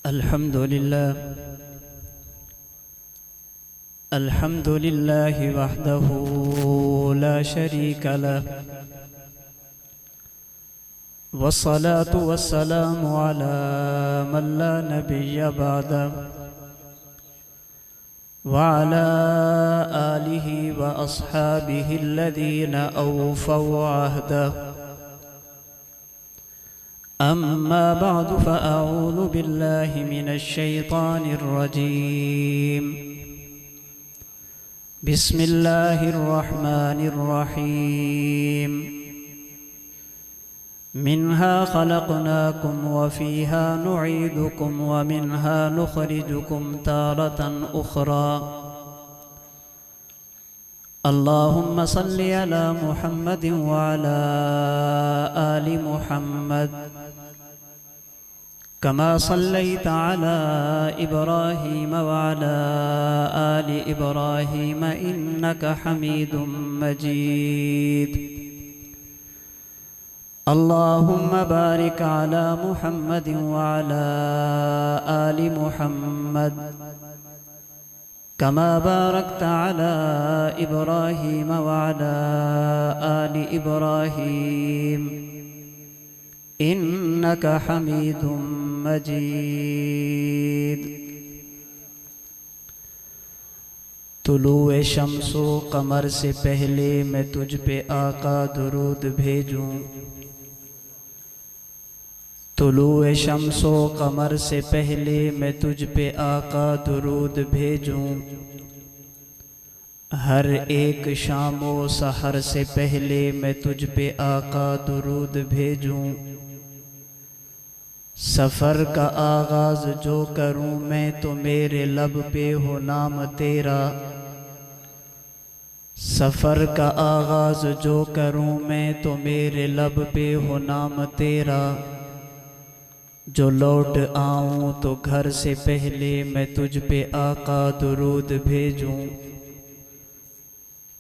अल्हम्दुलिल्लाह वहदहू ला शरीका लह वस्सलातु वस्सलामु अला मन ला नबिय्य बअदह व अला आलिहि व अस्हाबिहि अल्लज़ीना औफ़ौ अहदह। अम्मा बअदु फ़अऊज़ु बिल्लाहि मिनश शैतानिर रजीम। बिस्मिल्लाहिर रहमानिर रहीम। मिन्हा खलक़नाकुम व फ़ीहा नुईदुकुम व मिन्हा नुख़रिजुकुम तारतन उख़रा। अल्लाहुम्मा सल्लि अला मुहम्मदिन व अला आलि मुहम्मद कमा सल्लैता अला इब्राहीम व अला आलि इब्राहीम इन्नका हमीदुम मजीद। अल्लाहुम्मा बारिक अला मुहम्मदिन व अला आलि मुहम्मद कमा बारकता अला इब्राहीम व अला आलि इब्राहीम इन्नका हमीदुम मजीद। तुलूए शम्सो कमर से पहले मैं तुझ पे आका दुरूद भेजूं। तुलूए शम्सो कमर से पहले मैं तुझ पे आका दुरूद भेजूं। हर एक शामो सहर से पहले मैं तुझ पे आका दुरूद भेजूं। सफ़र का आगाज़ जो करूं मैं तो मेरे लब पे हो नाम तेरा। सफ़र का आगाज़ जो करूं मैं तो मेरे लब पे हो नाम तेरा। जो लौट आऊं तो घर से पहले मैं तुझ पे आका दुरूद भेजूं।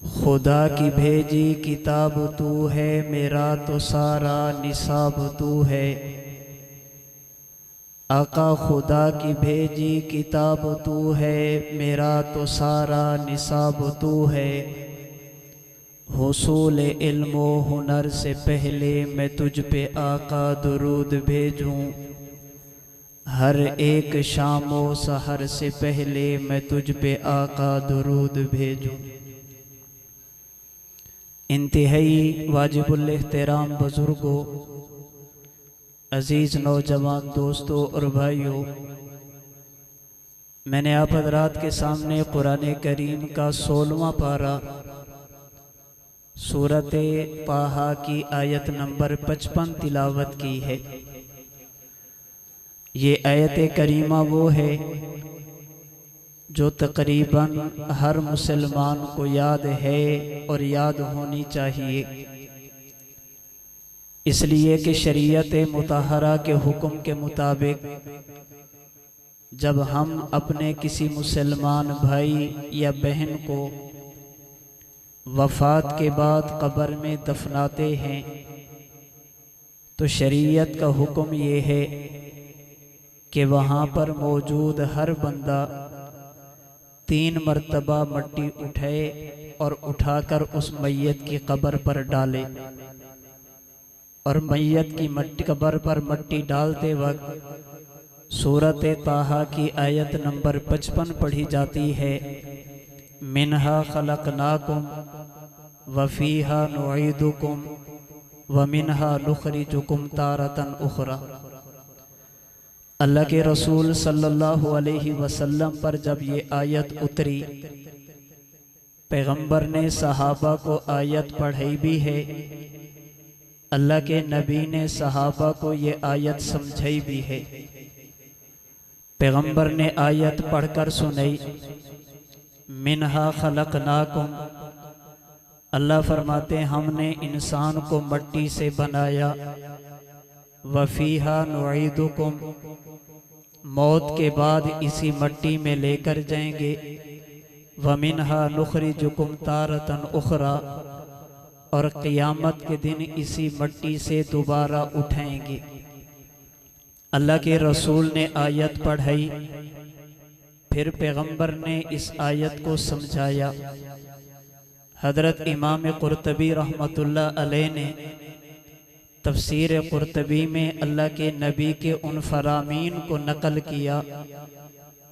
खुदा की भेजी किताब तू है मेरा तो सारा निसाब तू है। आका खुदा की भेजी किताब तू है मेरा तो सारा निसाब तू है। हुसूल इल्म व हुनर से पहले मैं तुझ पे आका दुरूद भेजूं। हर एक शामो सहर से पहले मैं तुझ पे आका दुरूद भेजूं। इंतहाई वाजिबुल एहतराम बुजुर्गों, अजीज़ नौजवान दोस्तों और भाइयों, मैंने आप हज़रात के सामने कुरान करीम का 16वां पारा सूरत ताहा की आयत नंबर 55 तिलावत की है। ये आयत करीमा वो है जो तकरीबन हर मुसलमान को याद है और याद होनी चाहिए, इसलिए कि शरीयत मुताहरा के हुक्म के मुताबिक जब हम अपने किसी मुसलमान भाई या बहन को वफ़ात के बाद कब्र में दफनाते हैं तो शरीयत का हुक्म ये है कि वहाँ पर मौजूद हर बंदा 3 मरतबा मट्टी उठाए और उठाकर उस मैयत की कब्र पर डाले। और मैयत की कब्र पर मट्टी डालते वक्त सूरत ताहा की आयत नंबर 55 पढ़ी जाती है। मिन्हा खलक़नाकुम व फ़ीहा नुईदुकुम व मिन्हा नुख़रिजुकुम तारतन उख़रा। अल्लाह के रसूल सल्लल्लाहु अलैहि वसल्लम पर जब ये आयत उतरी, पैगंबर ने सहाबा को आयत पढ़ाई भी है। अल्लाह के नबी ने सहाबा को ये आयत समझाई भी है। पैगंबर ने आयत पढ़कर सुनाई, मिन्हा खलक़नाकुम, अल्लाह फरमाते हमने इंसान को मट्टी से बनाया। वफ़ीहा नुईदुकुम, मौत के बाद इसी मट्टी में लेकर जाएंगे। वमिन्हा नुख़रिजुकुम तारतन उख़रा, और क़ियामत के दिन इसी मट्टी से दोबारा उठाएंगे। अल्लाह के रसूल ने आयत पढ़ाई, फिर पैगंबर ने इस आयत को समझाया। हज़रत इमाम कुर्तबी रहमतुल्लाह अलैह ने तफसीर कुर्तबी में अल्लाह के नबी के उन फरामीन को नकल किया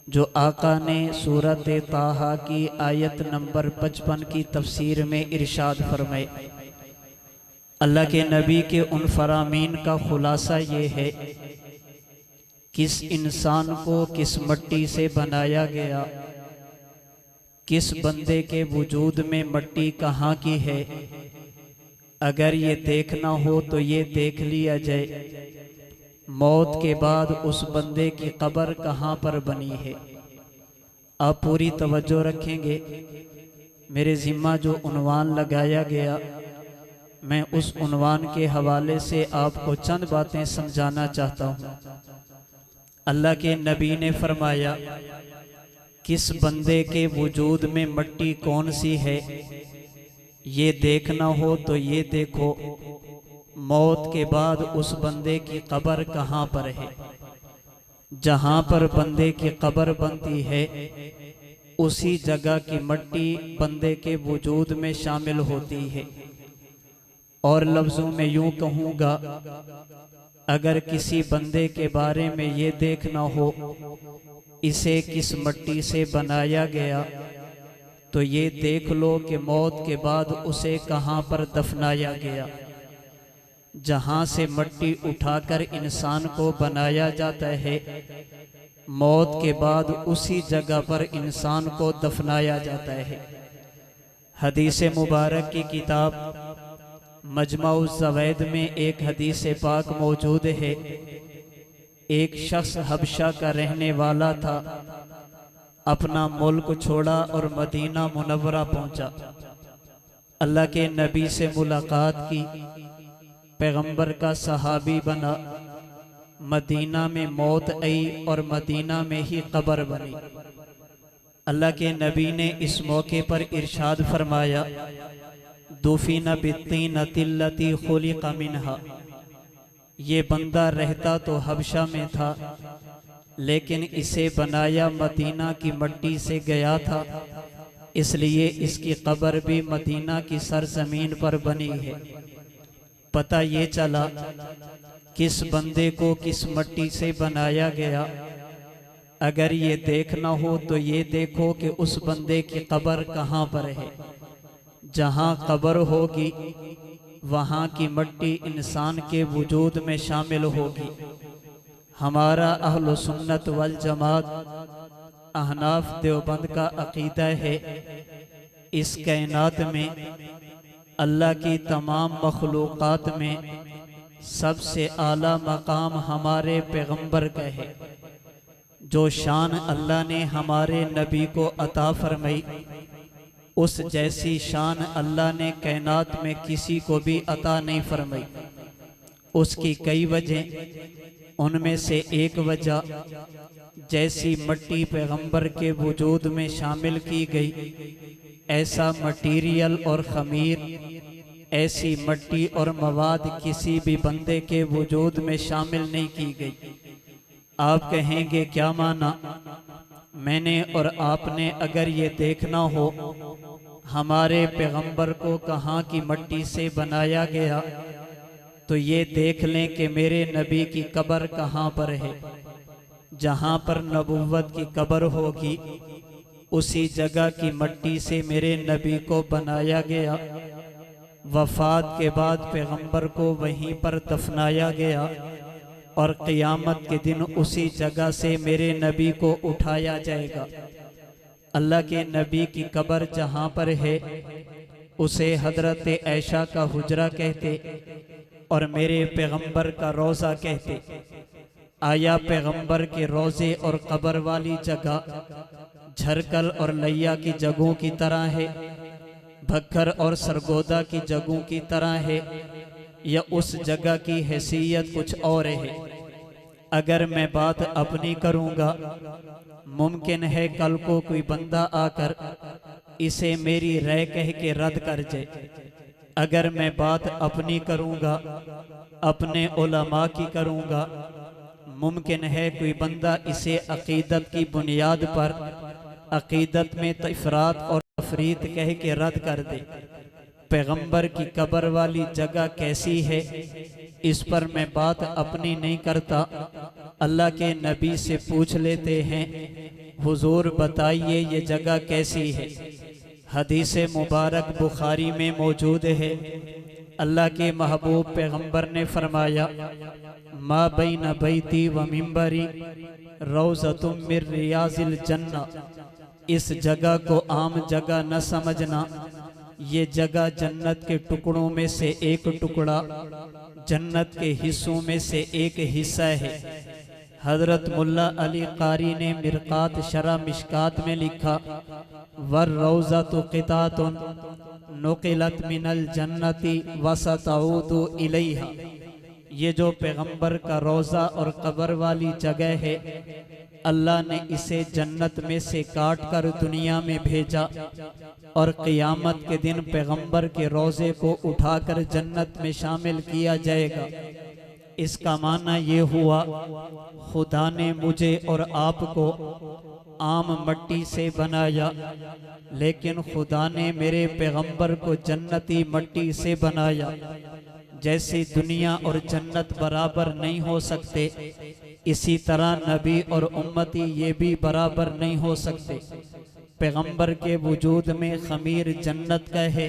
जो आका ने सूरत ताहा की आयत नंबर 55 की तफसीर में इरशाद फरमाए। अल्लाह के नबी के उन फरामीन का खुलासा ये है, किस इंसान को किस मट्टी से बनाया गया, किस बंदे के वजूद में मट्टी कहाँ की है। अगर ये देखना हो तो ये देख लिया जाए, मौत के बाद उस बंदे की कब्र कहाँ पर बनी है। आप पूरी तवज्जो रखेंगे। मेरे ज़िम्मा जो उन्वान लगाया गया, मैं उस उन्वान के हवाले से आपको चंद बातें समझाना चाहता हूँ। अल्लाह के नबी ने फरमाया, किस बंदे के वजूद में मट्टी कौन सी है, ये देखना हो तो ये देखो, मौत के बाद उस बंदे की कब्र कहाँ पर है। जहाँ पर बंदे की कब्र बनती है उसी जगह की मट्टी बंदे के वजूद में शामिल होती है। और लफ्ज़ों में यूं कहूँगा, अगर किसी बंदे के बारे में ये देखना हो इसे किस मट्टी से बनाया गया, तो ये देख लो कि मौत के बाद उसे कहाँ पर दफनाया गया। जहाँ से मट्टी उठाकर इंसान को बनाया जाता है, मौत के बाद उसी जगह पर इंसान को दफनाया जाता है। हदीस मुबारक की किताब मजमाउज़ ज़वैद में एक हदीस पाक मौजूद है। एक शख्स हबशा का रहने वाला था, अपना मुल्क छोड़ा और मदीना मुनव्वरा पहुंचा। अल्लाह के नबी से मुलाकात की, पैगंबर का सहाबी बना। मदीना में मौत आई और मदीना में ही कब्र बनी। अल्लाह के नबी ने इस मौके पर इरशाद फरमाया, दुफिना बित्तीनतिल्लती खुलिक़ मिन्हा। ये बंदा रहता तो हबशा में था, लेकिन इसे बनाया मदीना की मट्टी से गया था, इसलिए इसकी कब्र भी मदीना की सरजमीन पर बनी है। पता ये चला किस बंदे को किस मट्टी से बनाया गया। अगर ये देखना हो तो ये देखो कि उस बंदे की कब्र कहाँ पर है। जहाँ कब्र होगी वहाँ की मट्टी इंसान के वजूद में शामिल होगी। हमारा अहल सुन्नत वल जमात अहनाफ देवबंद का अकीदा है, इस कायनात में अल्लाह की तमाम मखलूक़ात में सबसे आला मकाम हमारे पैगंबर का है। जो शान अल्लाह ने हमारे नबी को अता फरमाई, उस जैसी शान अल्लाह ने कायनात में किसी को भी अता नहीं फरमाई। उसकी कई वजह, उनमें से एक वजह, जैसी मट्टी पैगंबर के वजूद में शामिल की गई, ऐसा मटीरियल और खमीर, ऐसी मट्टी और मवाद किसी भी बंदे के वजूद में शामिल नहीं की गई। आप कहेंगे क्या माना? मैंने और आपने अगर ये देखना हो हमारे पैगंबर को कहाँ की मट्टी से बनाया गया, तो ये देख लें कि मेरे नबी की कब्र कहाँ पर है। जहाँ पर नबुव्वत की कब्र होगी उसी जगह की मट्टी से मेरे नबी को बनाया गया। वफात के बाद पैगंबर को वहीं पर दफनाया गया और क़ियामत के दिन उसी जगह से मेरे नबी को उठाया जाएगा। अल्लाह के नबी की कब्र जहाँ पर है उसे हजरत ऐशा का हुजरा कहते और मेरे पैगंबर का रोज़ा कहते। आया पैगंबर के रोज़े और कब्र वाली जगह झरकल और लैया की जगहों की तरह है, भक्खर और सरगोदा की जगहों की तरह है, या उस जगह की हैसियत कुछ और है। अगर मैं बात अपनी करूँगा, मुमकिन है कल को कोई बंदा आकर इसे मेरी राय कह के रद्द कर जाए। अगर मैं बात अपनी करूँगा, अपने उलमा की करूँगा, मुमकिन है कोई बंदा इसे अकीदत की बुनियाद पर अकीदत में इफरात और तफरीत कह के रद्द कर दे। पैगंबर की कब्र वाली जगह कैसी है, इस पर मैं बात अपनी नहीं करता, अल्लाह के नबी से पूछ लेते हैं। हुजूर बताइए ये जगह कैसी है। हदीस मुबारक बुखारी में मौजूद है। अल्लाह के महबूब पैगंबर ने फरमाया, मा बैन बैती व मिंबरी रौज़तुम मिर रियाज़िल जन्ना। इस जगह को आम जगह न समझना, ये जगह जन्नत के टुकड़ों में से एक टुकड़ा, जन्नत के हिस्सों में से एक हिस्सा है। हजरत मुल्ला अली कारी ने मिरकात शरा मिशकात में लिखा, वर रौज़ा तो क़ितातुन नुक़िलत मिनल जन्नति वसतऊदु इलैहा। ये जो पैगंबर का रोज़ा और कब्र वाली जगह है, अल्लाह ने इसे जन्नत में से काट कर दुनिया में भेजा और क़ियामत के दिन पैगंबर के रोज़े को उठाकर जन्नत में शामिल किया जाएगा। इसका माना ये हुआ, खुदा ने मुझे और आपको आम मट्टी से बनाया, लेकिन खुदा ने मेरे पैगंबर को जन्नती मट्टी से बनाया। जैसे दुनिया और जन्नत बराबर नहीं हो सकते, इसी तरह नबी और उम्मती ये भी बराबर नहीं हो सकते। पैगंबर के वजूद में खमीर जन्नत का है,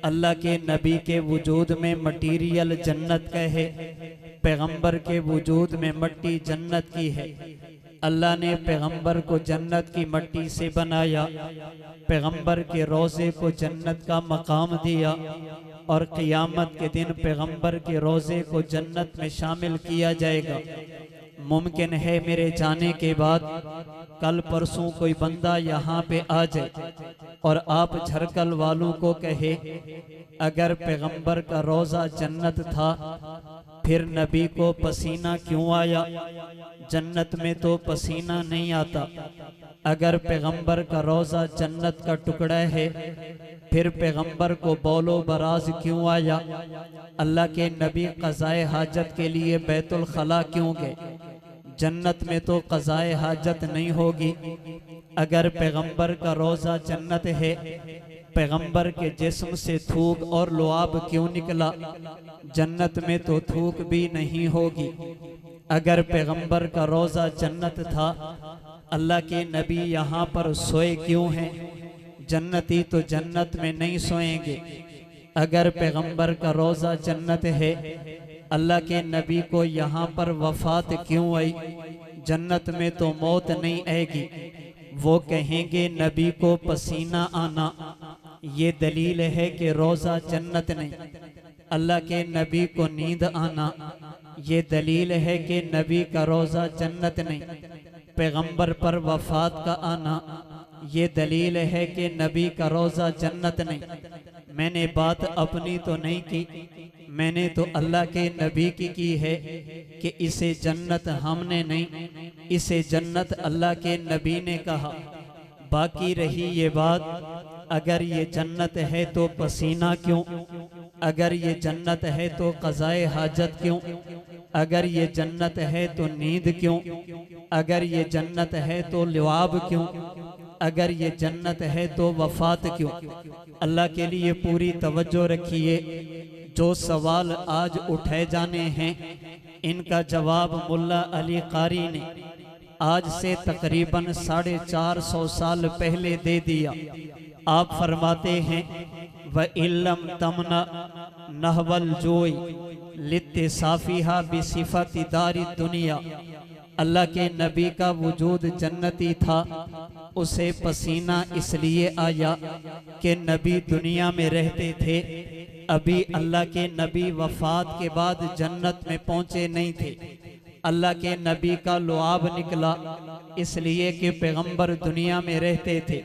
अल्लाह के नबी के वजूद में मटीरियल जन्नत का है, पैगंबर के वजूद में मट्टी जन्नत की है। अल्लाह ने पैगंबर को जन्नत की मट्टी से बनाया, पैगंबर के रोज़े को जन्नत का मकाम दिया और क़ियामत के दिन पैगंबर के रोज़े को जन्नत में शामिल किया जाएगा। मुमकिन है मेरे जाने के बाद कल परसों कोई बंदा यहाँ पे आ जाए और आप झरकल वालों को कहे, अगर पैगंबर का रोज़ा जन्नत था फिर नबी को पसीना क्यों आया? जन्नत में तो पसीना नहीं आता। अगर पैगंबर का रोज़ा जन्नत का टुकड़ा है फिर पैगंबर को बौलो बराज क्यों आया? अल्लाह के नबी क़ज़ाए हाजत के लिए बैतुल खला क्यों गए? जन्नत में तो क़ज़ाए हाजत नहीं होगी। अगर पैगंबर का रोज़ा जन्नत है, पैगंबर के जिस्म से थूक और लुआब क्यों निकला? जन्नत में तो थूक भी नहीं होगी। अगर पैगंबर का रोज़ा जन्नत था, अल्लाह के नबी यहाँ पर सोए क्यों हैं? जन्नती तो जन्नत में नहीं सोएंगे। अगर पैगंबर का रोज़ा जन्नत है, अल्लाह के नबी को यहाँ पर वफात क्यों आई? जन्नत में तो मौत नहीं आएगी। वो कहेंगे नबी को पसीना आना, ये दलील है कि रोज़ा जन्नत नहीं। अल्लाह के नबी को नींद आना, ये दलील है कि नबी का रोज़ा जन्नत नहीं। पैगंबर पर वफात का आना, ये दलील है कि नबी का रोज़ा जन्नत नहीं। मैंने बात अपनी तो नहीं की, मैंने तो अल्लाह के नबी की है कि इसे जन्नत हमने नहीं, इसे जन्नत अल्लाह के नबी ने कहा। बाकी रही ये बात, अगर ये जन्नत है तो पसीना क्यों? अगर ये जन्नत है तो क़ज़ाए हाजत क्यों? अगर ये जन्नत है तो नींद क्यों? अगर ये जन्नत है तो लुआब क्यों? अगर ये जन्नत है तो वफात क्यों? अल्लाह के लिए पूरी तवज्जो रखिए। जो सवाल आज उठाए जाने हैं, इनका जवाब मुल्ला अली कारी ने आज से तकरीबन 450 साल पहले दे दिया। आप फरमाते हैं, व इल्लम तमना नहवल जोई लित्ते साफिहा बिसिफति दारी दुनिया। अल्लाह के नबी का वजूद जन्नती था, उसे पसीना इसलिए आया कि नबी दुनिया में रहते थे। अभी अल्लाह के नबी वफात के बाद जन्नत में पहुंचे नहीं थे। अल्लाह के नबी का लुआब निकला इसलिए कि पैगंबर दुनिया में रहते थे।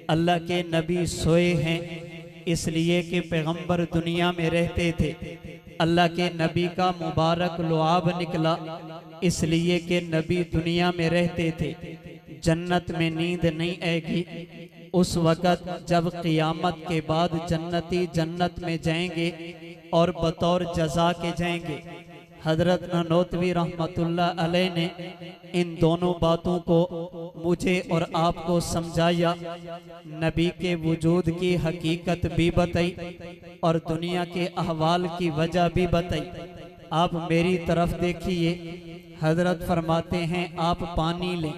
अल्लाह के नबी सोए हैं इसलिए कि पैगंबर दुनिया में रहते थे। अल्लाह के नबी का मुबारक लुआब निकला इसलिए कि नबी दुनिया में रहते थे। जन्नत में नींद नहीं आएगी। उस वक़्त जब क़ियामत के बाद जन्नती जन्नत में जाएंगे और बतौर जज़ा के जाएंगे। हजरत ननौतवी रहमतुल्लाह अलैह ने इन दोनों बातों को मुझे और आपको समझाया, नबी के वजूद की हकीकत भी बताई और दुनिया के अहवाल की वजह भी बताई। आप मेरी तरफ देखिए, हजरत फरमाते हैं आप पानी लें,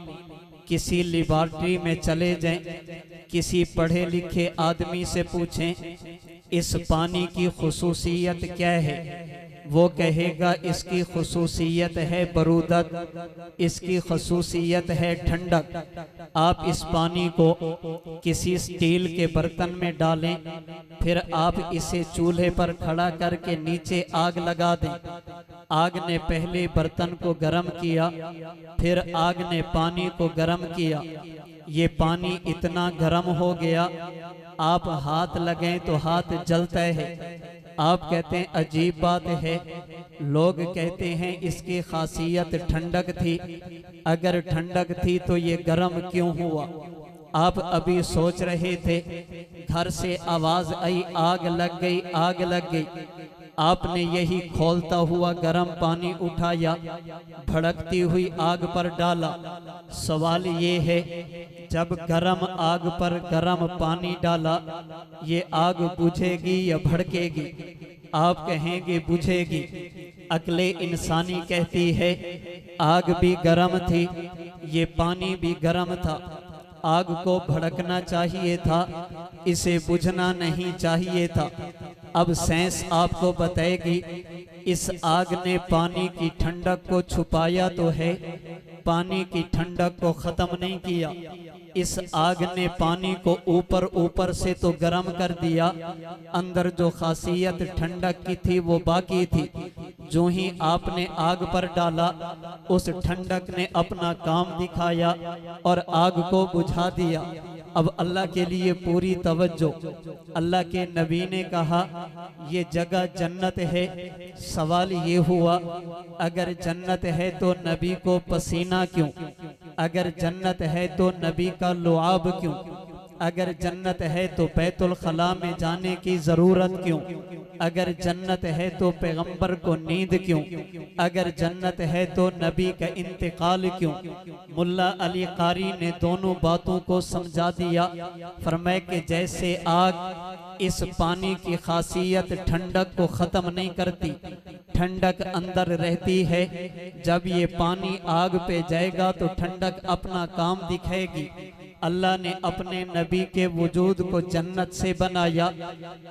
किसी लेबॉर्ट्री में चले जाएं, किसी पढ़े लिखे आदमी से पूछें इस पानी की खुसूसियत क्या है, वो कहेगा इसकी खुसूसियत है बरूदत, इसकी खुसूसियत है ठंडक। आप इस पानी को किसी स्टील के बर्तन में डालें, फिर आप इसे चूल्हे पर खड़ा करके नीचे आग लगा दें। आग ने पहले बर्तन को गर्म किया, फिर आग ने पानी को गर्म किया। ये पानी इतना गर्म हो गया, आप हाथ लगें तो हाथ जलता है। आप कहते हैं अजीब बात है, लोग कहते हैं इसकी खासियत ठंडक थी, अगर ठंडक थी तो ये गर्म क्यों हुआ। आप अभी सोच रहे थे, घर से आवाज आई आग लग गई, आग लग गई। आपने यही खोलता हुआ गर्म पानी उठाया, भड़कती हुई आग पर डाला। सवाल ये है, जब गर्म आग पर गर्म पानी डाला, ये आग बुझेगी या भड़केगी? आप कहेंगे बुझेगी। अक्ले इंसानी कहती है आग भी गर्म थी, ये पानी भी गर्म था। आग को भड़कना चाहिए था, इसे बुझना नहीं चाहिए था। अब साइंस आपको बताएगी इस आग ने पानी की ठंडक को छुपाया तो है, पानी की ठंडक को खत्म नहीं किया। इस आग ने पानी को ऊपर ऊपर से तो गर्म कर दिया, अंदर जो खासियत ठंडक की थी वो बाकी थी। जो ही आपने आग पर डाला, उस ठंडक ने अपना काम दिखाया और आग को बुझा दिया। अब अल्लाह के लिए पूरी तवज्जो। अल्लाह के नबी ने कहा ये जगह जन्नत है। सवाल ये हुआ, अगर जन्नत है तो नबी को पसीना क्यों? अगर जन्नत है तो नबी का लुआब क्यों? अगर जन्नत है तो बैतुल खला में जाने की जरूरत क्यों? अगर जन्नत है तो पैगंबर को नींद क्यों? अगर जन्नत है तो नबी का इंतकाल क्यों? मुल्ला अली कारी ने दोनों बातों को समझा दिया। फरमाए कि जैसे आग इस पानी की खासियत ठंडक को खत्म नहीं करती, ठंडक अंदर रहती है। जब ये पानी आग पे जाएगा तो ठंडक अपना काम दिखाएगी। अल्लाह ने अपने नबी के वजूद को जन्नत से बनाया,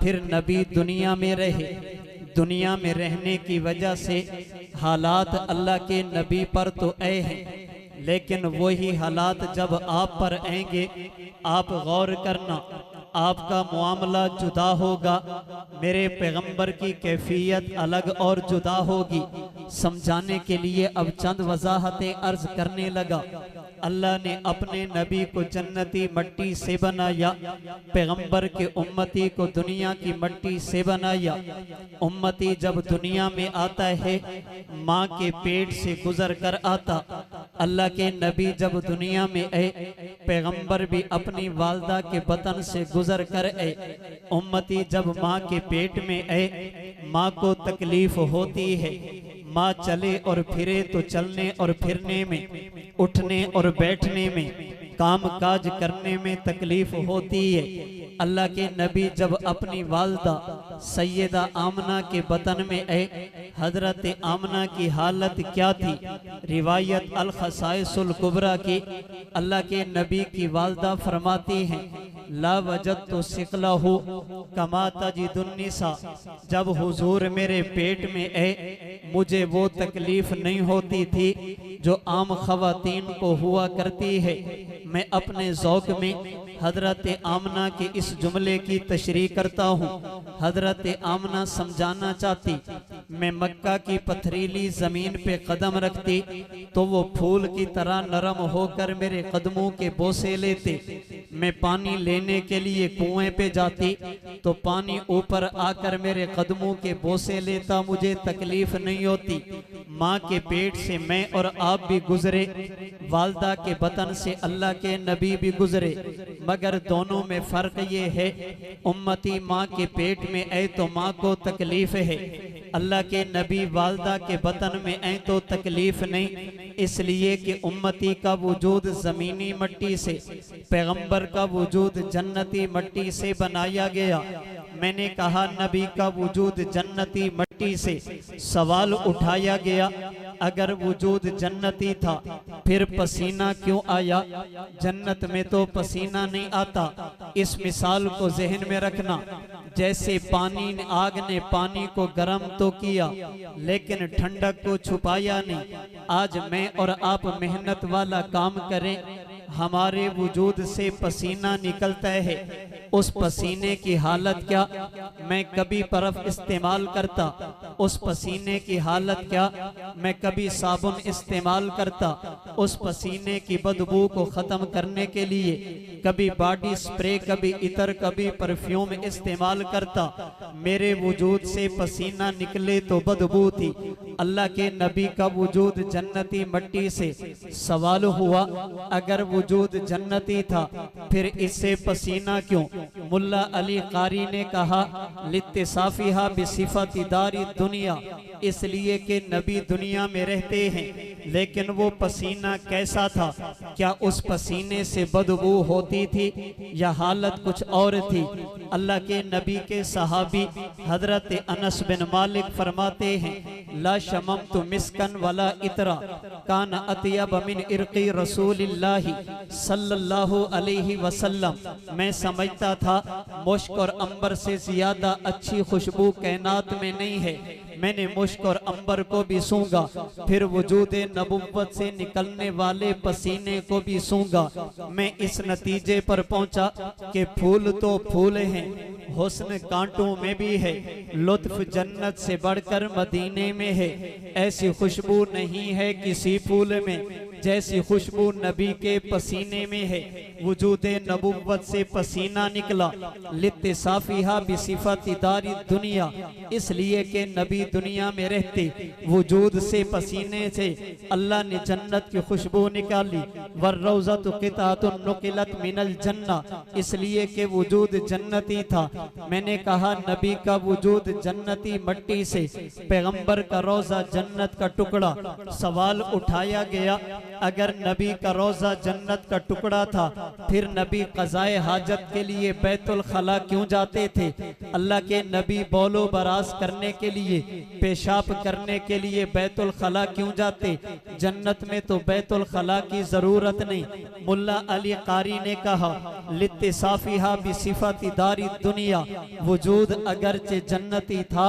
फिर नबी दुनिया में रहे। दुनिया में रहने की वजह से हालात अल्लाह के नबी पर तो आए हैं, लेकिन वही हालात जब आप पर आएंगे, आप गौर करना, आपका मामला जुदा होगा। मेरे पैगंबर की कैफियत अलग और जुदा होगी। समझाने के लिए अब चंद वजाहतें अर्ज करने लगा। अल्लाह ने अपने नबी को जन्नती मट्टी से बनाया, पैगंबर के उम्मती को दुनिया की मट्टी से बनाया। उम्मती जब दुनिया में आता है माँ के पेट से गुजर कर आता। अल्लाह के नबी जब दुनिया में आए, पैगंबर भी अपनी वालदा के बतन से गुजर कर आए। उम्मती जब माँ के पेट में आए, माँ को तकलीफ होती है। माँ चले और फिरे तो चलने और फिरने में, उठने और बैठने में, काम काज करने में तकलीफ होती है। अल्लाह के नबी जब अपनी वालदा सैयदा आमना के बतन में आए, हजरत आमना की हालत क्या थी? रिवायत अल खसाइसुल कुबरा की, अल्लाह के नबी की वालदा फरमाती हैं ला वजद तो सिकला हो कमा तजिदुन्निसा। जब हुजूर मेरे पेट में आए, मुझे वो तकलीफ नहीं होती थी जो आम खवातीन को हुआ करती है। मैं अपने ज़ौक़ में हजरत आमना के इस जुमले की तशरीह करता हूँ। हजरत आमना समझाना चाहती, मैं मक्का की पथरीली जमीन पे कदम रखती तो वो फूल की तरह नरम होकर मेरे कदमों के बोसे लेते। मैं पानी लेने के लिए कुएं पे जाती तो पानी ऊपर आकर मेरे कदमों के बोसे लेता, मुझे तकलीफ नहीं होती। माँ के पेट से मैं और आप भी गुजरे, वालदा के बतन से अल्लाह के नबी भी गुजरे, मगर दोनों में फर्क ये है, उम्मती माँ के पेट में आए तो माँ को तकलीफ है, अल्लाह के नबी वालदा के बतन में ऐ तो तकलीफ नहीं, इसलिए कि उम्मती का वजूद ज़मीनी मिट्टी से, पैगंबर का वजूद जन्नती मिट्टी से बनाया गया। मैंने कहा नबी का वजूद जन्नती मिट्टी से, सवाल उठाया गया अगर वजूद जन्नती था फिर पसीना क्यों आया? जन्नत में तो पसीना नहीं आता। इस मिसाल को जहन में रखना, जैसे आग ने पानी को गर्म तो किया लेकिन ठंडक को छुपाया नहीं। आज मैं और आप मेहनत वाला काम करें, हमारे वजूद से पसीना निकलता है, उस पसीने की हालत क्या? मैं कभी बर्फ इस्तेमाल करता, उस पसीने की हालत क्या? मैं कभी साबुन इस्तेमाल करता, उस पसीने की बदबू को ख़त्म करने के लिए कभी बॉडी स्प्रे, कभी इतर, कभी परफ्यूम इस्तेमाल करता। मेरे वजूद से पसीना निकले तो बदबू थी। अल्लाह के नबी का वजूद जन्नती मिट्टी से, सवाल हुआ अगर वजूद जन्नती था फिर इससे पसीना क्यों? मुल्ला अली कारी ने कहा लित्तिसाफिहा बिसिफती दारी दुनिया, इसलिए कि नबी दुनिया में रहते हैं, लेकिन वो पसीना कैसा था? क्या उस पसीने से बदबू होती थी या हालत कुछ और थी? अल्लाह के नबी के सहाबी हजरत अनस बिन मालिक फरमाते हैं ला शममतु मिस्कन वला इतरा कान अतयब मिन इर्क़ी रसूलिल्लाहि सल्लल्लाहु अलैहि वसल्लम। मैं समझता था मुश्क और अंबर से ज्यादा अच्छी खुशबू कायनात में नहीं है। मैंने मुश्क और अंबर को भी सूंघा, फिर वजूद नबुव्वत से निकलने वाले पसीने को भी सूंघा। मैं इस नतीजे पर पहुंचा कि फूल तो फूल हैं, हुस्न कांटों में भी है, लुत्फ जन्नत से बढ़कर मदीने में है। ऐसी खुशबू नहीं है किसी फूल में जैसी खुशबू नबी के पसीने में है। वजूद नबुव्वत से पसीना निकला, लित्तिसाफिहा बिसिफती दारी दुनिया, इसलिए कि नबी दुनिया में रहते वजूद से, पसीने से अल्लाह ने जन्नत की खुशबू निकाली। वर्रौज़तु क़ितातुन नुक़िलत मिनल जन्ना, इसलिए कि वजूद जन्नती था। मैंने कहा नबी का वजूद जन्नती मिट्टी से, पैगंबर का रोज़ा जन्नत का टुकड़ा। सवाल उठाया गया अगर नबी का रोज़ा जन्नत का टुकड़ा था फिर नबी क़ज़ाए हाजत के लिए बैतुल खला क्यों जाते थे? अल्लाह के नबी बौलो बरास करने के लिए, पेशाब करने के लिए बैतुल खला क्यों जाते? जन्नत में तो बैतुल खला की जरूरत नहीं। मुल्ला अली कारी ने कहा लित्तिसाफिहा बिसिफती दारी दुनिया, वजूद अगरचे जन्नती था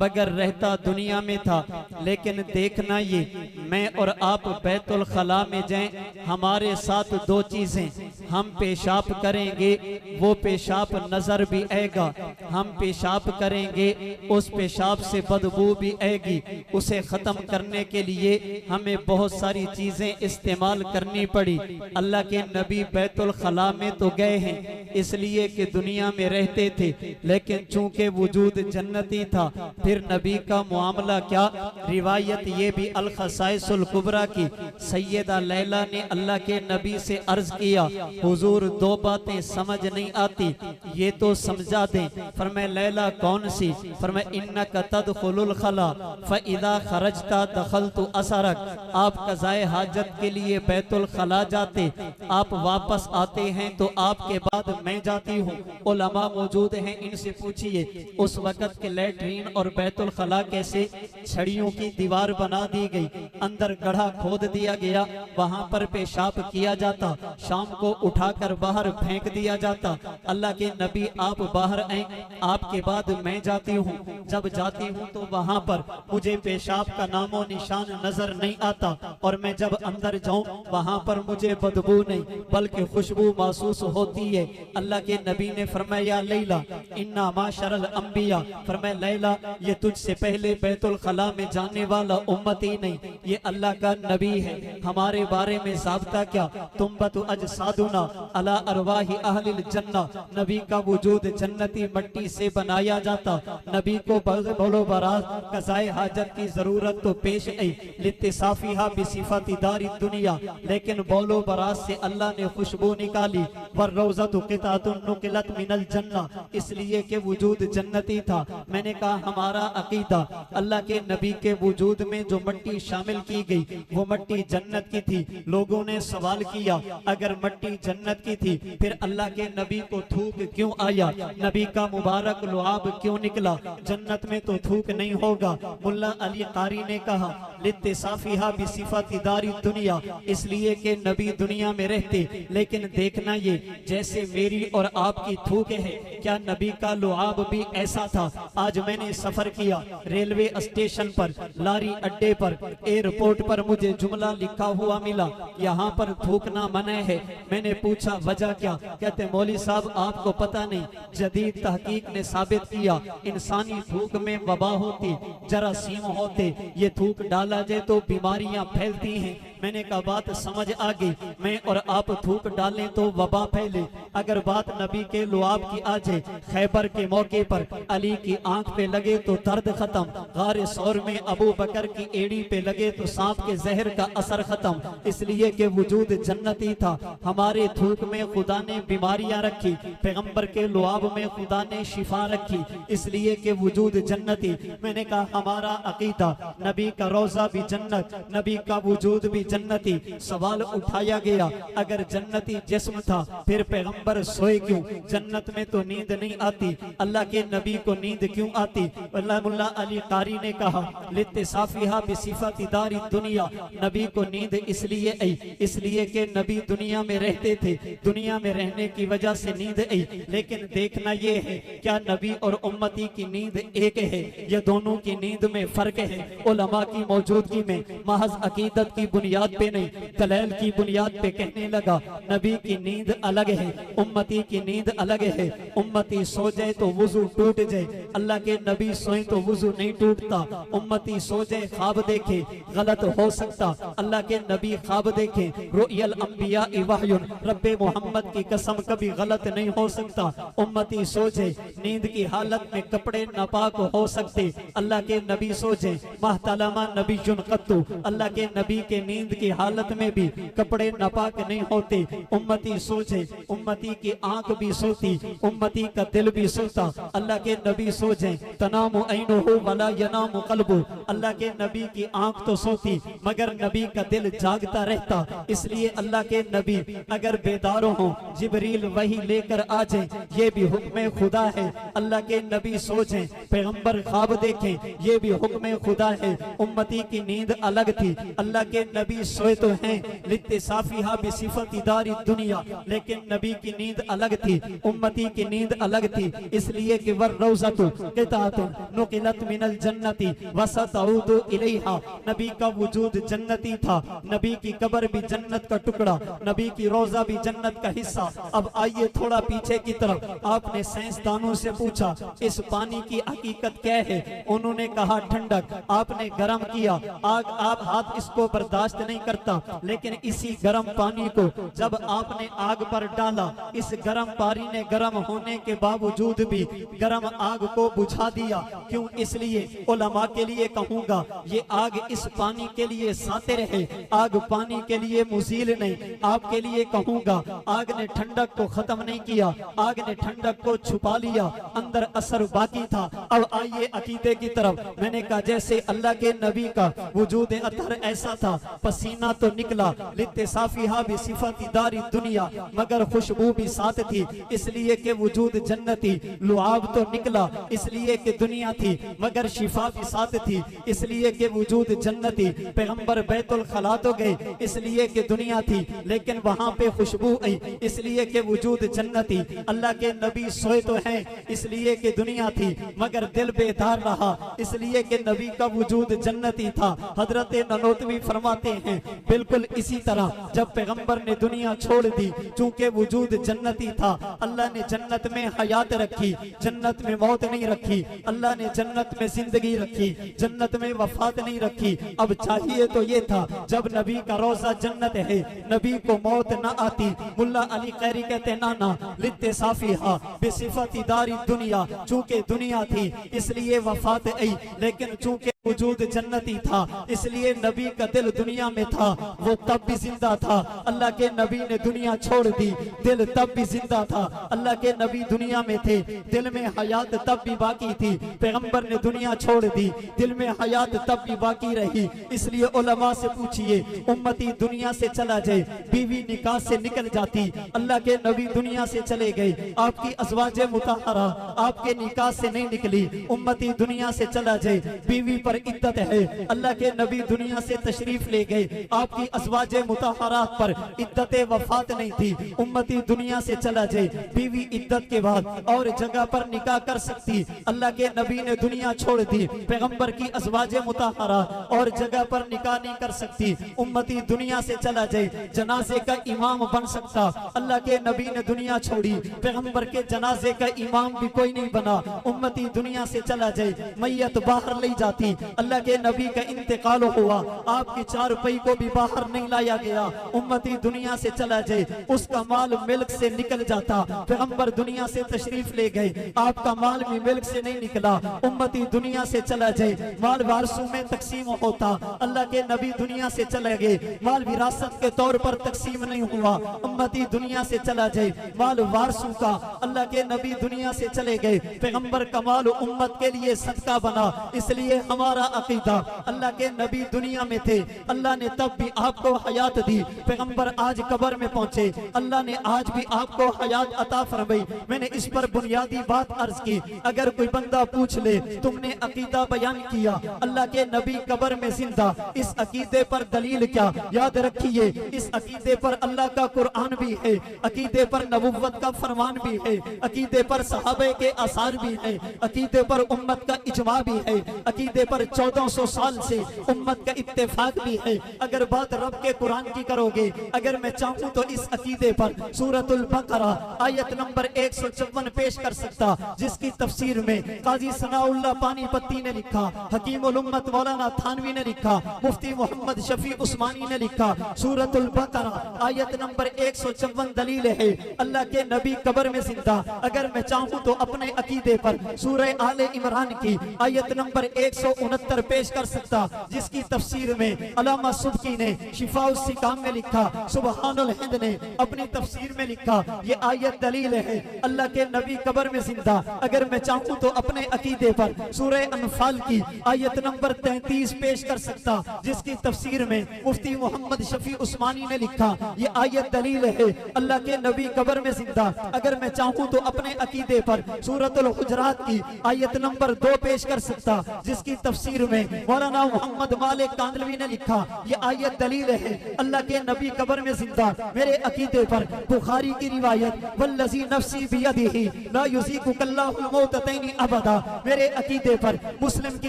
मगर रहता दुनिया में था। लेकिन देखना ये, मैं और आप बैतुल खला में जाएं, हमारे साथ दो चीजें, हम पेशाब करेंगे वो पेशाब नजर भी आएगा, हम पेशाब करेंगे उस पेशाब से बदबू भी आएगी। उसे खत्म करने के लिए हमें बहुत सारी चीजें इस्तेमाल करनी पड़ी। अल्लाह के नबी बैतुल खला में तो गए हैं इसलिए कि दुनिया में रहते थे, लेकिन चूंकि वजूद जन्नती था फिर नबी का मामला क्या? रिवायत ये भी अल खसाइसुल कुबरा की, सैयदा लैला ने अल्लाह के नबी से अर्ज किया हुजूर दो बातें समझ नहीं आती, ये तो समझा दें। फरमाया लैला कौन सी? फरमाया इन्नका तदखुलुल खला फइदा खरजता दखलतु असरक, आप क़ज़ाए हाजत के लिए बैतुल खला जाते, आप वापस आते हैं तो आपके बाद मैं जाती हूँ। उलमा मौजूद हैं, इनसे पूछिए उस वक़्त के लैट्रीन और बैतुल खला कैसे? छड़ियों की दीवार बना दी गई, अंदर गड्ढा खोद दिया गया, वहां पर पेशाब किया जाता, शाम को उठाकर बाहर फेंक दिया जाता। अल्लाह के नबी आप बाहर आए, आपके बाद मैं जाती हूँ। जब जाती हूँ तो वहां पर मुझे पेशाब का नामो निशान नजर नहीं आता, और मैं जब अंदर जाऊं वहां पर मुझे बदबू नहीं बल्कि खुशबू महसूस होती है। अल्लाह के नबी ने फरमाया लैला इन्ना माशरल अंबिया, फरमाया लैला ये तुझसे पहले बैतुल खला में जाने वाला उम्मती नहीं, ये अल्लाह का नबी है। हमारे बारे में ज़ाब्ता क्या? तुम बतु अजसादुना अला अरवाही अहलिल जन्ना, नबी का वजूद जन्नती मिट्टी से बनाया जाता। नबी को बोलो बरात क़ज़ाए हाजत की जरूरत तो पेश आई, लित्तिसाफिहा बिसिफती दारी दुनिया, लेकिन बोलो बरात से अल्लाह ने खुशबू निकाली। वर्रौज़तु क़िताअतुन नुक़िलत मिनल जन्नह, इसलिए कि वजूद जन्नती था। मैंने कहा हमारा अकीदा अल्लाह के नबी के वजूद में जो मट्टी शामिल की गई वो मट्टी जन्नत की थी। लोगों ने सवाल किया अगर मट्टी जन्नत की थी फिर अल्लाह के नबी को थूक क्यों आया, नबी का मुबारक लुआब क्यों निकला, जन्नत में तो थूक नहीं होगा। मुल्ला अली कारी ने कहा लित्तिसाफिहा बिसिफाति दारी दुनिया, इसलिए कि नबी दुनिया में रहते, लेकिन देखना ये जैसे मेरी और आपकी थूक है, क्या नबी का लुआब भी ऐसा था। आज मैंने सफर किया रेलवे स्टेशन पर, लारी अड्डे पर, एयरपोर्ट पर, मुझे जुमला लिखा हुआ मिला यहाँ पर थूकना मना है। मैंने पूछा वजह क्या, कहते मौली साहब आपको पता नहीं, जदीद तहकीक ने साबित किया इंसानी थूक में वबा होती, जरासीम होते, ये थूक डाला जाए तो बीमारियां फैलती हैं। मैंने कहा बात समझ आ गई, मैं और आप थूक डालें तो वबा फैले। अगर बात नबी के लुआब की आ जाए, खैबर के मौके पर अली की आंख पे लगे तो दर्द खत्म, गारे सौर में अबू बकर की एड़ी पे लगे तो सांप के जहर का असर खत्म, इसलिए कि वजूद जन्नती था। हमारे थूक में खुदा ने बीमारियां रखी, पैगंबर के लुआब में खुदा ने शिफा रखी, इसलिए कि वजूद जन्नती। मैंने कहा हमारा अकीदा नबी का रोजा भी जन्नत, नबी का वजूद भी जन्नती। सवाल उठाया गया अगर जन्नती जिस्म था फिर पैगंबर सोए क्यों, जन्नत में तो नींद नहीं आती, अल्लाह के नबी को नींद क्यों आती। मुल्ला अली कारी ने कहा लित्तिसाफिहा बिसिफाति दारी दुनिया, नबी को नींद इसलिए आई, इसलिए कि नबी दुनिया में रहते थे, दुनिया में रहने की वजह से नींद आई। लेकिन देखना ये है क्या नबी और उम्मती की नींद एक है या दोनों की नींद में फर्क है। उलमा की मौजूदगी में महज अकीदत की बुनियाद पे नहीं, दलील की बुनियाद पे कहने लगा नबी की नींद अलग है, उम्मती की नींद अलग है। उम्मती सो जाए तो वुजू टूट जाए, अल्लाह के नबी सोए तो वुजू नहीं टूटता। उम्मती सो जाए ख्वाब देखे गलत हो सकता, अल्लाह के नबी ख्वाब देखे रुयल अंबिया वहयुन, रब्बे मोहम्मद की कसम कभी गलत नहीं हो सकता। उम्मती सो जाए नींद की हालत में कपड़े नापाक हो सकते, अल्लाह के नबी सो जाए महतलमा नबीयुन कत्तु, अल्लाह के नबी के नींद की हालत में भी कपड़े नापाक नहीं होते। उम्मती सो जाए, उम्मती की आंख भी सोती, उम्मती का दिल भी सोता, अल्लाह के नबी सो जाए तनामु ऐनुहु वला यनामु क़ल्बु, अल्लाह के नबी की आंख तो सोती मगर नबी का दिल जागता रहता। इसलिए अल्लाह के नबी अगर बेदार हो जिब्रील वही लेकर आ जाए, ये भी हुक्म खुदा है। अल्लाह के नबी सो जाए पैगंबर ख्वाब देखें, ये भी हुक्म खुदा है। उम्मती की नींद अलग थी, अल्लाह के नबी सोए तो हैं लित्तिसाफिहा बिसिफाति दारी दुनिया, लेकिन नबी की नींद अलग थी, उम्मती की नींद अलग थी। इसलिए कि वर्रौज़तु क़िताअतुन नुक़िलत मिनल जन्नती वसतऊदु इलैहा, नबी का वजूद जन्नती था, नबी की कब्र भी जन्नत का टुकड़ा, नबी की रोजा भी जन्नत का हिस्सा। अब आइए थोड़ा पीछे की तरफ, आपने साइंसदानों से पूछा इस पानी की हकीकत क्या है, उन्होंने कहा ठंडक। आपने गर्म किया आग, आप हाथ इसको बर्दाश्त नहीं करता, लेकिन इसी गर्म पानी को जब आपने आग पर डाला, इस गर्म पानी ने गर्म होने के बावजूद भी गर्म आग को बुझा दिया। क्यों? इसलिए उलमा के लिए कहूंगा ये आग इस पानी के लिए सातिर है, आग पानी के लिए मुजील नहीं। आपके लिए कहूंगा आग ने ठंडक को खत्म नहीं किया, आग ने ठंडक को छुपा लिया, अंदर असर बाकी था। अब आइए अकीदे की तरफ। मैंने कहा जैसे अल्लाह के नबी का वजूद अतहर ऐसा था, पसीना तो निकला लित्तिसाफिहा बिसिफाति दारी दुनिया, मगर खुशबू भी साथ थी, इसलिए कि वजूद जन्नती। लुआब तो निकला इसलिए कि दुनिया थी, मगर शिफा भी साथ थी, इसलिए कि वजूद जन्नती। पैगंबर बैतुल खला तो गए इसलिए कि दुनिया थी, लेकिन वहां पे खुशबू आई इसलिए कि वजूद जन्नती। अल्लाह के नबी सोए तो हैं इसलिए कि दुनिया थी, मगर दिल बेदार रहा इसलिए कि नबी का वजूद जन्नती था। हजरत ननोतवी फरमाते हैं बिल्कुल इसी तरह जब पैगंबर ने दुनिया छोड़ दी, चूंकि वजूद जन्नती था, अल्लाह ने जन्नत में हयात रखी, जन्नत में मौत नहीं रखी, अल्लाह ने जन्नत में जिंदगी रखी, जन्नत में वफात नहीं रखी। अब चाहिए तो ये था जब नबी का रोजा जन्नत है, नबी को मौत न आती। मुल्ला अली कैरी कहते नाना लित्तिसाफिहा बिसिफाति दारी दुनिया, चूंकि दुनिया थी इसलिए वफात आई, लेकिन चूंकि वजूद जन्नती था, इसलिए नबी का दिल दुनिया में था, वो तब भी जिंदा था। अल्लाह के नबी ने दुनिया छोड़ दी, दिल तब भी जिंदा था। अल्लाह के नबी दुनिया में थे, दिल में हयात तब भी बाकी थी। पैगंबर ने दुनिया छोड़ दी, दिल में हयात तब भी बाकी रही। इसलिए उलमा से पूछिए, उम्मती दुनिया से चला जाए, बीवी निकाह से निकल जाती, अल्लाह के नबी दुनिया से चले गए, आपकी अज़वाजे मुतहरा आपके निकाह से नहीं निकली, उम्मती दुनिया से चला जाए, बीवी पर इद्दत है, अल्लाह के नबी दुनिया से तशरीफ ले गए, आपकी अज़वाजे मुतहरात पर इद्दत वफात नहीं थी, उम्मती दुनिया से चला जाए, बीवी इद्दत के बाद और जगह पर निकाह कर सकती, अल्लाह के नबी ने दुनिया छोड़ दी, पैगंबर की अज़वाजे मुतहरा और जगह पर निकाह नहीं कर सकती, उम्मती दुनिया से चला जाए, जनाजे का इमाम बन सकता, अल्लाह के नबी ने दुनिया छोड़ी, पैगंबर के जनाजे का इमाम भी कोई नहीं बना, उम्मती दुनिया से चला जाए, मैयत बाहर ले जाती, अल्लाह के नबी का इंतकाल हुआ, आपकी चारपाई को भी बाहर नहीं लाया गया, उम्मती दुनिया से चला जाए, उसका माल मिल्क से निकल जाता, पैगंबर दुनिया से तशरीफ ले गए, आपका माल भी मिल्क से नहीं निकला, उम्मती दुनिया से चला जाए, माल वारसों में तकसीम होता, अल्लाह के नबी दुनिया से चले गए, माल विरासत के तौर पर तकसीम नहीं हुआ, उम्मती दुनिया से चला जाए, माल वारसों का, अल्लाह के नबी दुनिया से चले गए, पैगंबर का माल उम्मत के लिए सदका बना। इसलिए हमारा अकीदा, अल्लाह के नबी दुनिया में थे, अल्लाह ने तब भी आपको हयात दी, पैगंबर आज कब्र में पहुंचे, अल्लाह ने आज भी आपको हयात अता फरमाई। मैंने इस पर बुनियादी बात अर्ज की, अगर कोई बंदा पूछ ले तुमने अकीदा बयान किया, अल्लाह के नबी कब्र में जिंदा, इस अकीदे पर दलील क्या? याद रखिए, इस अकीदे पर अल्लाह का कुरान भी है, अकीदे पर नबुव्वत का फरमान भी है, अकीदे पर सहाबे के आसार भी है, अकीदे पर उम्मत का इजमा भी है, अकीदे पर 1400 साल से उम्मत का इत्तेफाक भी है। अगर बात रब के कुरान की करोगे, अगर मैं चाहूँ तो इस अकीदे पर सूरतुल बकरा आयत नंबर 154 पेश कर सकता, जिसकी तफसीर में काजी सनाउल्लाह पानीपत्ती ने लिखा, हकीमुल उम्मत मौलाना थानवी ने लिखा, मुफ्ती मोहम्मद शफी उस्मानी ने लिखा, सूरतुल बकरा आयत नंबर 154 दलील है अल्लाह के नबी कब्र में जिंदा। अगर मैं चाहूँ तो अपने अकीदे पर सूरह आले इमरान की आयत नंबर 169 पेश कर सकता, जिसकी तफसीर में अल्लामा सुब्की ने शिफाउस सिकाम में लिखा, सुबहानुल हिंद ने अपनी तफसीर में लिखा, ये आयत दलील है अल्लाह के नबी कब्र में जिंदा। अगर मैं चाहूँ तो अपने अकीदे पर सूरह अनफाल की आयत नंबर 33 पेश कर सकता, जिसकी तफसीर में मुफ्ती मोहम्मद शफी उस्मानी ने लिखा, ये आयत दलील है अल्लाह के नबी कब्र में जिंदा। अगर मैं चाहूँ तो अपने अकीदे पर सूरतुल हुजरात की आयत नंबर 2 पेश कर सकता, जिसकी तफसीर में मौलाना मोहम्मद मालिक कांदलवी ने लिखा, ये आयत दलील है अल्लाह के नबी कब्र में जिंदा। मेरे अकीदे पर बुखारी की रिवायत, वल्लज़ी नफ्सी बियदिही ला युज़ीकुल्लाहुल मौततैनी अबदा, मेरे अकीदे पर मुस्लिम की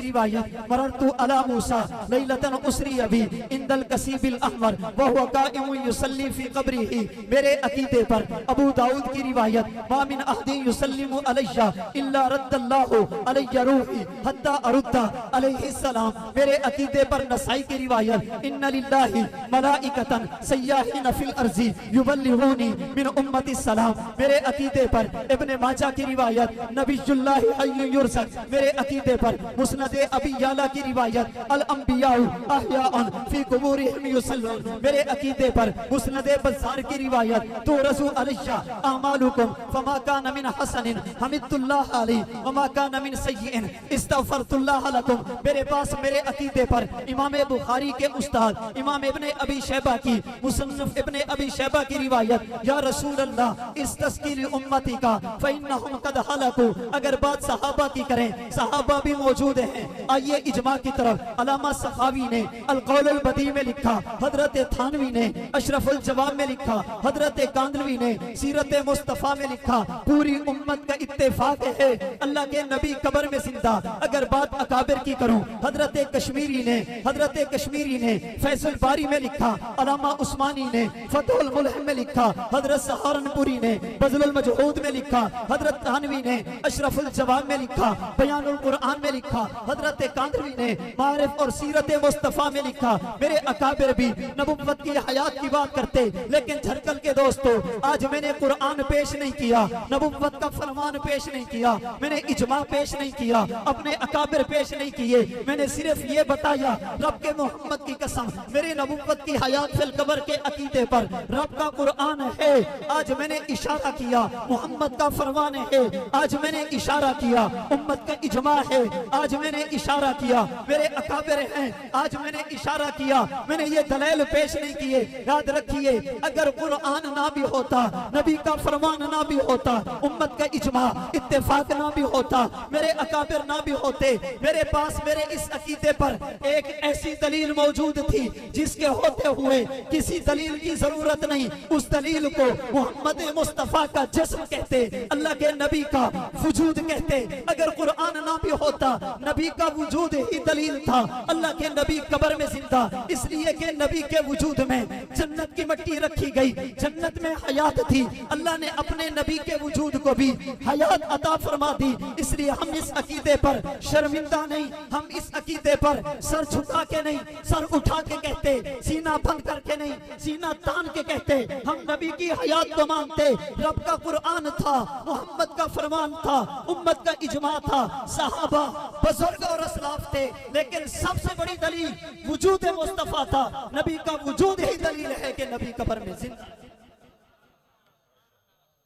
रिवायत, मररतु अला मूसा लैलतन उसरी अबी इंदल कसीबिल अहमर व हुवा काइमुन युसल्ली फी क़ब्रिही, मेरे अकीदे पर अबू दाऊद की रिवायत, मा मिन अहदिन युसल्लिमु अलैया इल्ला रद्दल्लाहु अलैया रूही हत्ता अरुद्दा अलैहि सलाम, मेरे अकीदे पर नसाई की रिवायत, इन्ना लिल्लाहि मलाइकतन सय्याहिन फिल अर्ज़ी युबल्लिगूनी मिन उम्मति सलाम, मेरे अकीदे पर इब्ने माजा की रिवायत, नबियुल्लाहि हय्युन युरज़क़, मेरे अकीदे पर मुस्नद अबी याला की रिवायत, अल अंबियाउ अहयाउन फी कुबूरिहिम युसल्लून, मेरे अकीदे पर मुस्नद बज़्ज़ार की रिवायत, तुरज़ु अलैया अमालुकुम फमा कान मिन हसनिन हमिदुल्लाह अलैहि व मा कान मिन सय्यिइन इस्तग़फ़रतुल्लाह लकुम, मेरे पास मेरे अकीदे पर इमाम बुखारी के उस्ताद इमाम इब्ने अबी शैबा की मुसन्नफ इब्ने अबी शैबा की रिवायत, या रसूल अल्लाह इस तस्कीर उम्मती का फ़इन्नहुम क़द हलकू, अगर बात सहाबा की करें, सहाबा भी मौजूद हैं। आइए इजमा की तरफ, अल्लामा सखावी ने अल क़ौल अल बदी में लिखा, हजरत थानवी ने अशरफुल जवाब में लिखा, हजरत कांदलवी ने सीरत मुस्तफ़ा में लिखा, पूरी उम्मत का इत्तेफाक है अल्लाह के नबी कब्र में जिंदा। अगर बात अकाबिर की करूं, हजरत कश्मीरी ने फैजुल बारी में लिखा, अल्लामा उस्मानी ने फतहुल मुल्हिम में लिखा, हजरत सहारनपुरी ने बज़लुल मजहूद में लिखा, हजरत थानवी ने अशरफुल जवाब में लिखा, बयानुल कुरान में लिखा, हजरत कांदलवी ने मारिफ और सीरत मुस्तफ़ा में लिखा। मेरे अकाबिर भी नबुव्वत की हयात की बात करते, लेकिन झरकल के दोस्तों, आज मैंने कुरान पेश नहीं किया, नबुव्वत का फरमान पेश नहीं किया, मैंने इजमा पेश नहीं किया, अपने अकाबिर पेश नहीं किया। किए, मैंने सिर्फ ये बताया रब के मोहम्मद की कसम मेरी नबुव्वत की हयात फिल कबर के अकीदे पर रब का कुरान है। आज मैंने इशारा किया मोहम्मद का फरमान है, आज मैंने इशारा किया उम्मत का इजमा है, आज मैंने इशारा किया मेरे अकाबिर हैं, आज मैंने इशारा किया, मैंने ये दलील पेश नहीं किए। याद रखिए अगर कुरान ना भी होता, नबी का फरमान ना भी होता, उम्मत का इजमा इत्तेफाक ना भी होता, मेरे अकाबिर ना भी होते, मेरे पास मेरे इस अकीदे पर एक ऐसी दलील मौजूद थी जिसके होते हुए किसी दलील की जरूरत नहीं, उस दलील को मोहम्मद मुस्तफा का जिस्म कहते, अल्लाह के नबी का वजूद कहते। अगर कुरान ना भी होता, नबी का वजूद ही दलील था, अल्लाह के नबी कब्र में जिंदा, इसलिए कि नबी के वजूद में जन्नत की मिट्टी रखी गई, जन्नत में हयात थी, अल्लाह ने अपने नबी के वजूद को भी हयात अता फरमा दी। इसलिए हम इस अकीदे पर शर्मिंदा नहीं, हम इस अकीदे पर सर झुका के नहीं, सर उठा के कहते, सीना बंद करके नहीं, सीना तान के कहते, हम नबी की हयात को मानते। रब का कुरान था, मोहम्मद का फरमान था, उम्मत का इजमा था, सहाबा बुजुर्ग और असलाफ थे, लेकिन सबसे बड़ी दलील वजूद मुस्तफा था, नबी का वजूद ही दलील है कि नबी कब्र में जिंदा।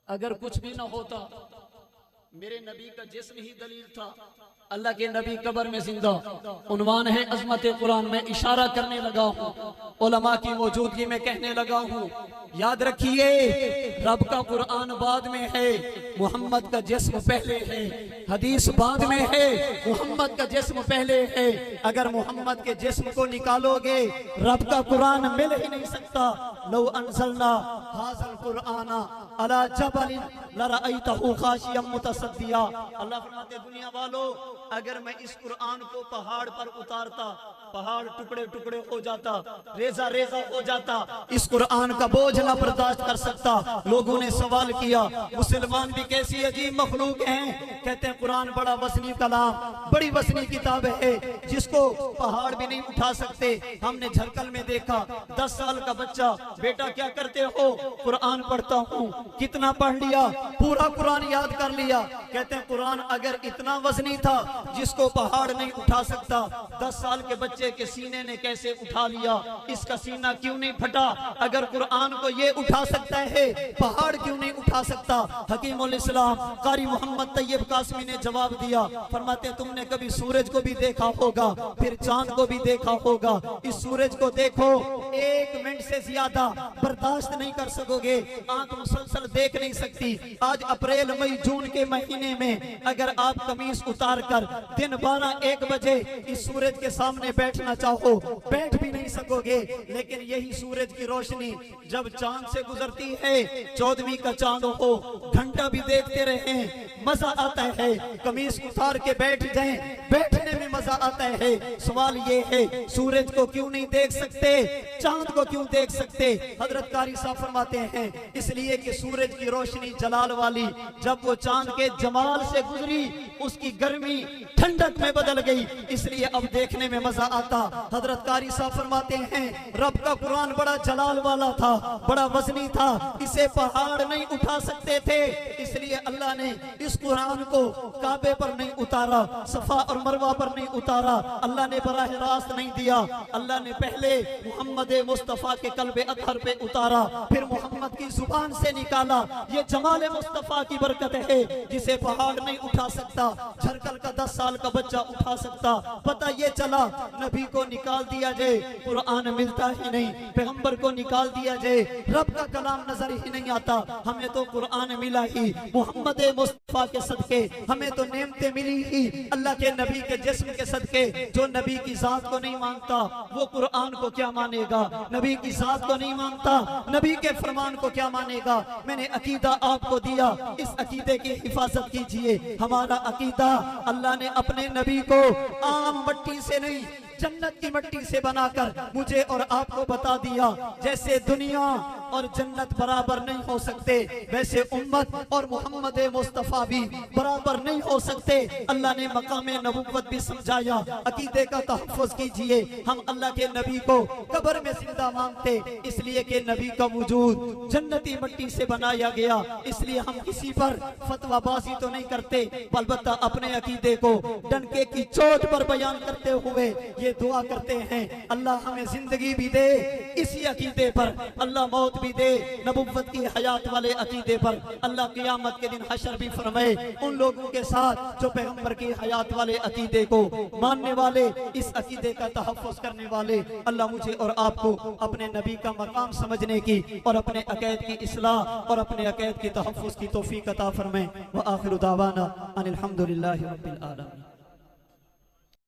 अगर कुछ भी ना होता, मेरे नबी का जिस्म ही दलील था, अल्लाह के नबी कब्र में जिंदा। उन्वान है अजमत कुरान में इशारा करने लगा हूँ, उलमा की मौजूदगी में कहने लगा हूँ। याद रखिए रब का कुरान बाद में है, मोहम्मद का जिस्म पहले है, हदीस बाद में है, मोहम्मद का जिस्म पहले है। अगर मोहम्मद के जिस्म को निकालोगे रब का कुरान मिल ही नहीं सकता। लौ अंज़लना हाज़ल कुराना अला जबलिन लरअयतहु खाशियम मुतसद्दिया। अल्लाह फरमाते दुनिया वालों, अगर मैं इस कुरान को पहाड़ पर उतारता, पहाड़ टुकड़े टुकड़े हो जाता, रेजा रेजा हो जाता, इस कुरान का बोझ ना बर्दाश्त कर सकता। लोगों ने सवाल किया मुसलमान भी कैसी अजीब मखलूक हैं, कहते हैं कुरान बड़ा वजनी कलाम, बड़ी वजनी किताब है जिसको पहाड़ भी नहीं उठा सकते। हमने झरकल में देखा 10 साल का बच्चा, बेटा क्या करते हो? कुरान पढ़ता हूँ। कितना पढ़ लिया? पूरा कुरान याद कर लिया। कहते हैं कुरान अगर इतना वजनी था जिसको पहाड़ नहीं उठा सकता, 10 साल के बच्चे के सीने ने कैसे उठा लिया? इसका सीना क्यों नहीं फटा? अगर कुरान को ये उठा सकता है, पहाड़ क्यों नहीं उठा सकता? हकीमुल इस्लाम कारी मोहम्मद तैयब कासमी ने जवाब दिया, फरमाते तुमने कभी सूरज को भी देखा होगा, फिर चांद को भी देखा होगा, इस सूरज को देखो 1 मिनट से ज्यादा बर्दाश्त नहीं कर सकोगे, आंख मुसलसल देख नहीं सकती। आज अप्रैल मई जून के महीने में अगर आप कमीज उतार कर दिन 12-1 बजे इस सूरज के सामने बैठना चाहो, बैठ भी नहीं सकोगे। लेकिन यही सूरज की रोशनी जब चांद से गुजरती है, 14वीं का चांद हो, घंटा भी देखते रहे, मजा आता है। कमीज उतार के बैठ जाएं, बैठने में मजा आता है। सवाल ये है सूरज को क्यों नहीं देख सकते, चांद को क्यों देख सकते? हजरत कारी साहब फरमाते हैं इसलिए कि सूरज की रोशनी जलाल वाली जब वो चांद के जमाल से गुजरी, उसकी गर्मी ठंडक में बदल गई, इसलिए अब देखने में मजा आता। हजरत कारी साहब फरमाते हैं रब का कुरान बड़ा जलाल वाला था, बड़ा वजनी था, इसे पहाड़ नहीं उठा सकते थे, इसलिए अल्लाह ने इस कुरान को काबे पर नहीं उतारा, सफा और मरवा पर नहीं उतारा, अल्लाह ने बराह रास्त नहीं दिया। अल्लाह ने पहले मोहम्मद मुस्तफा के कल्बे अतहर पे उतारा, फिर मोहम्मद की जुबान से निकाला। ये जमाल मुस्तफा की बरकत है जिसे पहाड़ नहीं उठा सकता, झरकल का 10 साल का बच्चा उठा सकता। पता ये चला नबी को निकाल दिया जाए, कुरान मिलता ही नहीं, पैगंबर को निकाल दिया जाए, रब का कलाम नजर ही नहीं आता। हमें तो कुरान मिला ही मोहम्मद मुस्तफा के सदके, हमें तो नेमतें मिली ही अल्लाह के नबी के जिस्म के सदके। जो नबी की जात को नहीं मानता वो कुरान को क्या मानेगा? नबी की जात को नहीं मानता, नबी के फरमान को क्या मानेगा? मैंने अकीदा आपको दिया, इस अकीदे की हिफाजत कीजिए। हमारा अकीदा अल्लाह ने अपने नबी को आम मट्टी से नहीं, जन्नत की मिट्टी से बनाकर मुझे और आपको बता दिया। जैसे दुनिया और जन्नत बराबर नहीं हो सकते, वैसे उम्मत और मोहम्मद मुस्तफ़ा भी बराबर नहीं हो सकते। अल्लाह ने मकाम नबुव्वत भी समझाया, अकीदे का तहफ़्फ़ुज़ कीजिए। हम अल्लाह के नबी को कब्र में जिंदा मानते, इसलिए कि नबी का वजूद जन्नती मिट्टी से बनाया गया, इसलिए हम किसी पर फतवाबाजी तो नहीं करते, अलबत्ता अपने अकीदे को डंके की चोट पर बयान करते हुए ये दुआ करते हैं, अल्लाह हमें जिंदगी भी दे इसी अकीदे पर, अल्लाह मौत भी दे नबुव्वत की हयात वाले अकीदे पर, अल्लाह क़यामत के दिन हशर भी फरमाए उन लोगों के साथ जो पैगंबर की हयात वाले अकीदे को मानने वाले, इस अकीदे का तहफ़्फ़ुज़ करने वाले। अल्लाह मुझे और आपको अपने नबी का मकाम समझने की और अपने अक़ीद की इस्लाह और अपने अक़ीद की तहफ़्फ़ुज़ की तौफ़ीक़ अता फरमाए। व आखिरु दावाना अनिल हम्दुलिल्लाहि रब्बिल आलमीन।